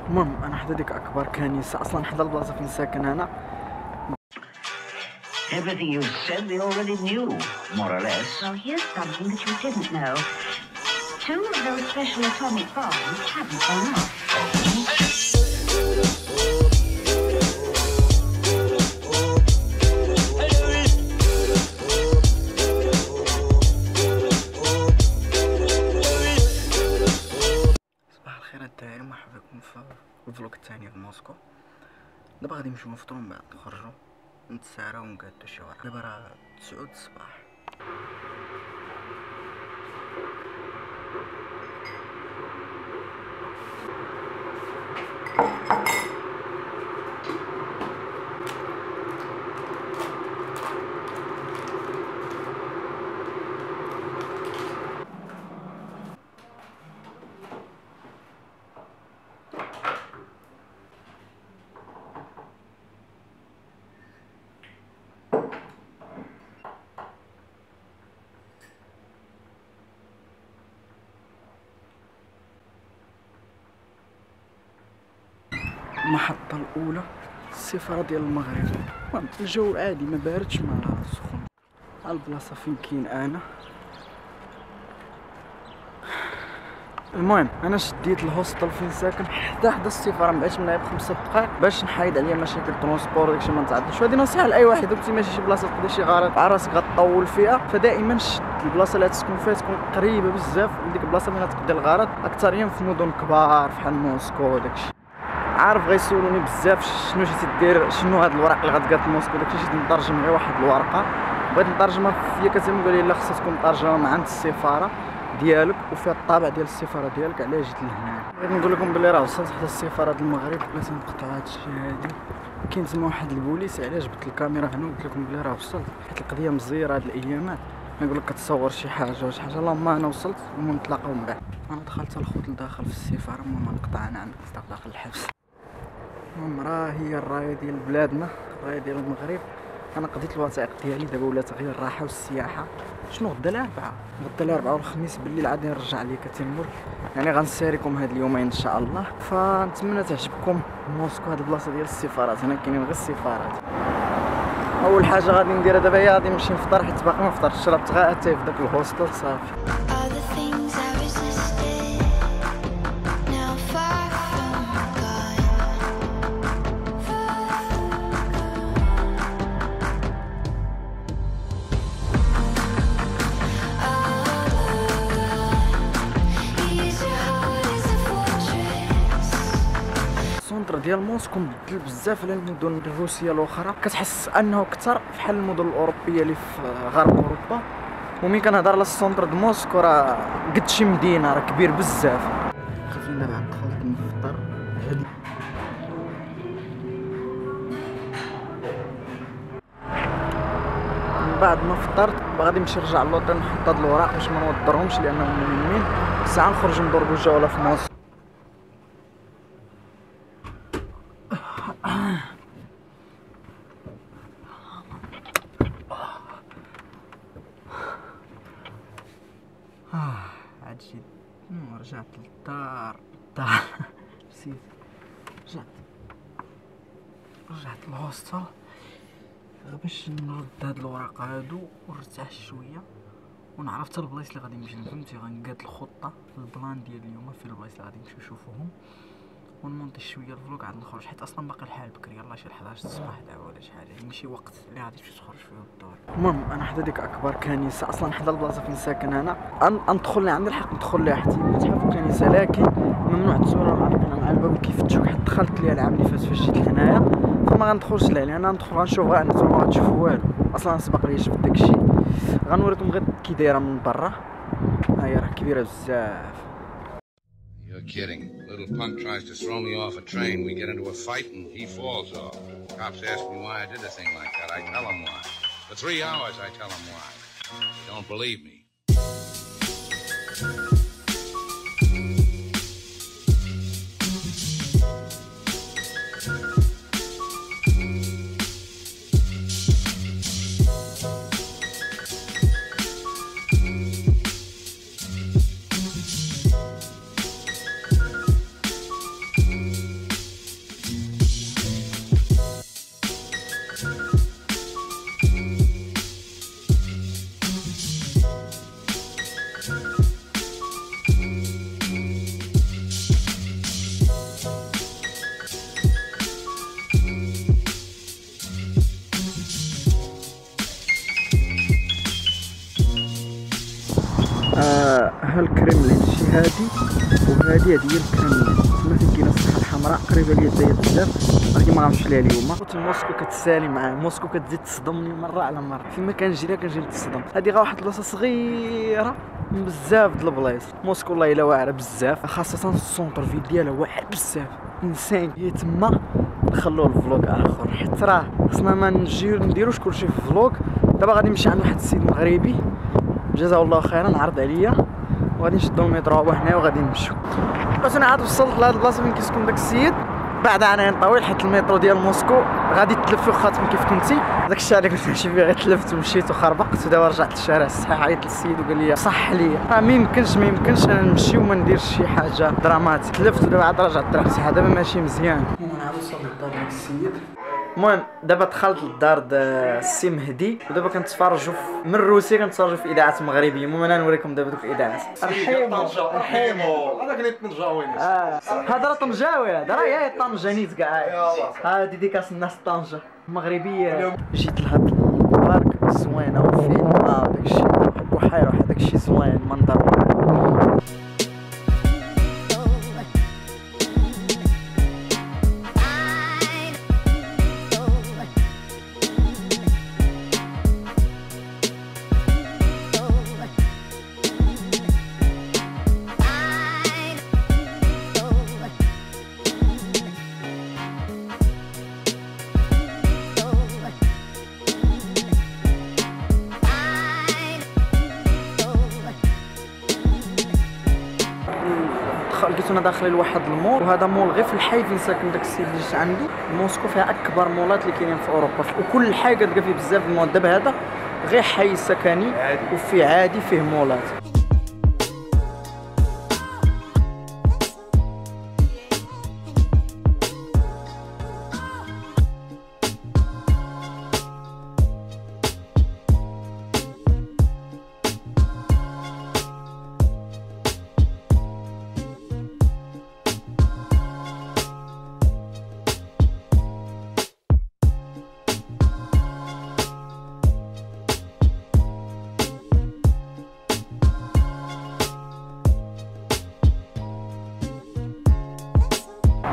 المهم انا حدا ديك اكبر كنيسه اصلا حدا البلاصه فين ساكن انا. Everything you said they already knew, more or less. Well, here's something that you didn't know. Two of those special atomic bombs haven't gone off. صباح الخير الداعي، مرحبا بكم في الفلوق الثاني في موسكو. دابا غادي نمشيو نفطرو من بعد نخرجو نتساراو ونقادو شي ورا. دابا راه 9 الصباح. المحطة الأولى السفارة ديال المغرب. المهم الجو عادي، ما باردش ما سخون. ها البلاصة فين كاين أنا. المهم أنا شديت الهوستل فين ساكن حدا السفارة، مبعدش منها ب5 دقائق باش نحايد عليا مشاكل الترونسبور داكشي ما نتعداش. وهادي نصيحة لأي واحد كنتي ماشي شي بلاصة تقضي شي غلط مع راسك غطول فيها، فدائما شد البلاصة اللي تسكن فيها تكون قريبة بزاف لديك البلاصة فين غتقضي الغرض، أكثريا في مدن كبار فحال موسكو وداكشي. عارف غيسولوني بزاف شنو جيتي دير، شنو هاد الوراق اللي غتقاد في موسكو داكشي. جيت نترجم غير واحد الورقه، بغيت نترجمها فيا كتم قال لي لا خصها تكون مترجمه من عند السفاره ديالك وفيها الطابع ديال السفاره ديالك. علاش جيت لهنا؟ بغيت نقول لكم بلي راه وصلت حتى السفاره ديال المغرب. لازم نقطع هادشي هادي. كاين تما واحد البوليس، علاش جبت الكاميرا هنا وقلت لكم بلي راه وصلت، حيت القضيه مزيره هاد الايامات. نقول لك كتصور شي حاجه ولا شي حاجه، اللهم انا وصلت ونتلاقاو من بعد. انا دخلت الخوت لداخل في السفاره، المهم نقطع انا عندك داخل الحبس. المهم راه هي الرايه ديال بلادنا، الرايه ديال المغرب. انا قضيت الوثائق ديالي، دابا ولات غير الراحه والسياحه. شنو غدا الاربعاء؟ غدا الاربعاء والخميس بالليل عاد نرجع ليا كتيمور، يعني غنساريكم هاد اليومين ان شاء الله. فنتمنى تعجبكم موسكو، هاد البلاصه ديال السفارات. هنا كاينين غير السفارات. اول حاجه غادي نديرها دابا هي غادي نمشي نفطر، حيت باقي ما فطرتش، شربت غير اتاي في داك الهوستل صافي. السونتر ديال موسكو مبدل بزاف على المدن الروسيه الاخرى، كتحس انه اكثر بحال المدن الاوروبيه اللي في غرب اوروبا. ومين كنهضر على السونتر د موسكو راه قد شي مدينه، راه كبير بزاف. خلينا دابا دخلت نفطر. من بعد ما فطرت غادي نمشي نرجع للوطن، نحط هاد الوراق باش ما نوضرهمش لانهم مهمين. ساعه نخرج نضربو جوله في موسكو. عاد جيت رجعت للدار نسيت. رجعت للهوستل باش نرد هاد الوراق هادو ونرتاح شويه ونعرف حتى البلايص اللي غادي نمشي. فهمتي غنقاد الخطه البلان ديال اليوم في البلايص اللي غادي نمشيو نشوفوهم، ونمونطي شويه الفلوق عاد نخرج، حيت اصلا باقي الحال بكري. يلاه شي 11 الصباح دابا ولا شي حاجه، يمشي وقت اللي غادي تمشي تخرج فيه الدار. المهم انا حدا ديك اكبر كنيسه اصلا حدا البلاصه فين ساكن انا. ندخل لي، عندي الحق ندخل ليها حتى المتحف الكنيسه، لكن ممنوع تصور مع الباب كيفتشوك. حتى دخلت ليها العام اللي فات فاش جيت لهنايا، فما غندخلش لها لان ندخل غنشوف غير نتوما ما غتشوفوا والو. اصلا سبق لي شفت داكشي. غنوريكم غير كي دايره من برا. ها هي راه كبيره بزاف. You're kidding. Little punk tries to throw me off a train. We get into a fight and he falls off. Cops ask me why I did a thing like that. I tell them why. For 3 hours I tell them why. They don't believe me. هي الكريملين، تما فين كاينه السطح الحمراء قريبه ليا داير بزاف، ولكن ما غنمشي ليها اليوم. قلت موسكو كتسالي معاه، موسكو كتزيد تصدمني مره على مره، فيما كنجي نتصدم. هادي غا واحد البلاصه صغيره من بزاف د البلايص. موسكو والله الا واعره بزاف، خاصه السونتر فيل ديالها واعر بزاف. انسان هي تما نخلوه الفلوق اخر، حيت راه خصنا ما نديروش كلشي في الفلوق. دابا غادي نمشي عند واحد السيد مغربي جزاه الله خيرا عرض عليا، وغادي نشدو المترو هو هنا وغادي نمشيو. باش انا عاد وصلت لهاد البلاصه فين كيسكن داك السيد بعد عناء طويل، حيت المترو ديال موسكو غادي تلف في خاطر كيف كنتي. داك الشيء اللي كنت ماشي فيه غير تلفت ومشيت وخربقت، ودابا رجعت للشارع الصحيح. عيطت للسيد وقال لي صح ليا، راه ما يمكنش انا نمشي وما نديرش شي حاجه دراماتيك. تلفت ودابا عاد رجعت الطريق الصحيح، دابا ماشي مزيان. المهم عاد وصلت للدار ديال السيد. المهم دابا دخلت للدار السي مهدي، ودابا كنتفرجوا من الروسيا كنتفرجوا في اذاعات مغربيه. المهم انا نوريكم دابا دوك الاذاعات. الحيمو هذاك اللي طنجاوي. هذا راه طنجاوي، هذا راه هي طنجانيت كاع. ها ديديكاس الناس طنجه مغربيه. جيت لهاد البارك زوينه وفيه داكشي بحيره، واحد داكشي زوين منظر. لقيتونا داخلين لواحد المول، وهذا مول غير في الحي فين ساكن داك السيد اللي جيت عنده. موسكو فيها اكبر مولات اللي كاينين في اوروبا، وكل حي كتلقى فيه بزاف د المولات. دابا هذا غير حي سكني وفيه عادي فيه مولات.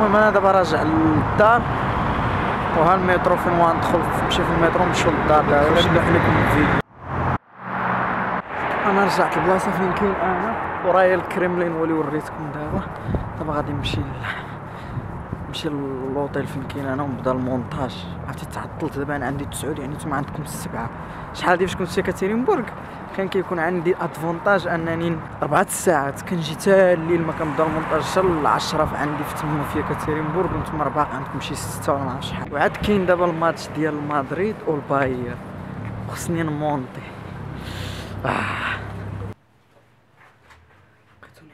المهم انا دابا راجع للدار، وها المترو فين غندخل نمشي في المترو نمشيو للدار. دابا باش نلوح لكم الفيديو. انا رجعت للبلاصه فين كاين انا ورايا الكريملين هو اللي وريتكم. دابا غادي نمشي للوطيل فين كاين انا ونبدا المونتاج. عرفتي تعطلت دابا، انا عندي 9 يعني نتوما عندكم 7. شحال هادي فاش كنت في يكاترينبورغ كان كيكون عندي ادفونتاج انني 4 ساعات كنجي حتى الليل ما كنبدا المونتاج حتى ل 10 عندي في تما في يكاترينبورغ، وانتم راه باقي عندكم شي 6 ولا ما عرفتش شحال. وعاد كاين دابا الماتش ديال مدريد والباير وخصني نمونطي. بقيتوني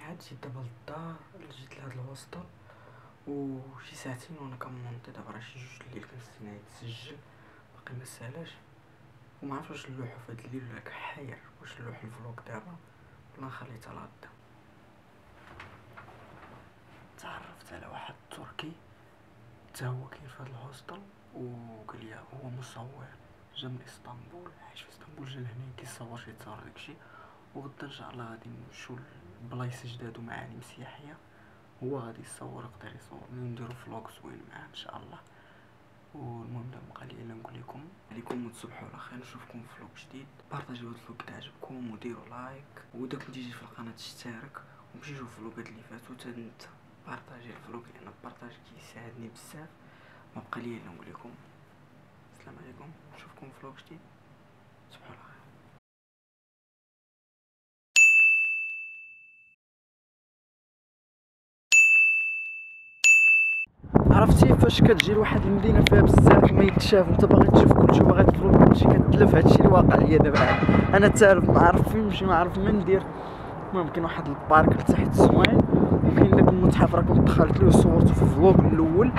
عاد جيت دابا للدار، جيت لهاد الهوستل وشي ساعتين وانا كنمونطي. دابا راه شي 2 الليل كنستنى يتسجل، باقي ما سالاش. وما عرفتش واش نلوحو في هاد الليل ولا كحير، واش نلوح الفلوق دابا ولا نخليتها لغدا. تعرفت على واحد تركي حتى هو كاين في هاد الهوستل، وقال لي هو مصور جا من اسطنبول، عايش في اسطنبول، جا لهنا كيصور شي تصاور داكشي. وغدا ان شاء الله غادي نمشيو لبلايص جداد ومعالم سياحيه، هو غادي يصور يقدر يصور، نديرو فلوق زوين معاه ان شاء الله. والمهم دابا بقى لي الا نقول لكم وتصبحوا على خير، نشوفكم في فلوق جديد. بارطاجيو هاد الفلوق تعجبكم وديروا لايك، واذا كنتي جيت في القناه اشترك ومشي شوف الفلوقات اللي فاتوا. حتى انت بارطاجي الفلوق لان البارطاج كيساعدني بزاف. ما بقى لي الا نقول لكم السلام عليكم، نشوفكم في فلوق جديد. تصبحوا على خير. عرفتي فاش كتجي لواحد المدينه فيها بزاف ما يتشاف، انت باغي تشوف كلشي وباغي تفرج كلشي، كتلف. هادشي اللي واقع ليا دابا. انا تعرف ما عارف فين نمشي، ما عارف ما ندير. المهم كاين واحد البارك لتحت زوين، وكاين داك المتحف راه كنت دخلت ليه وصورته في الفلوق الاول.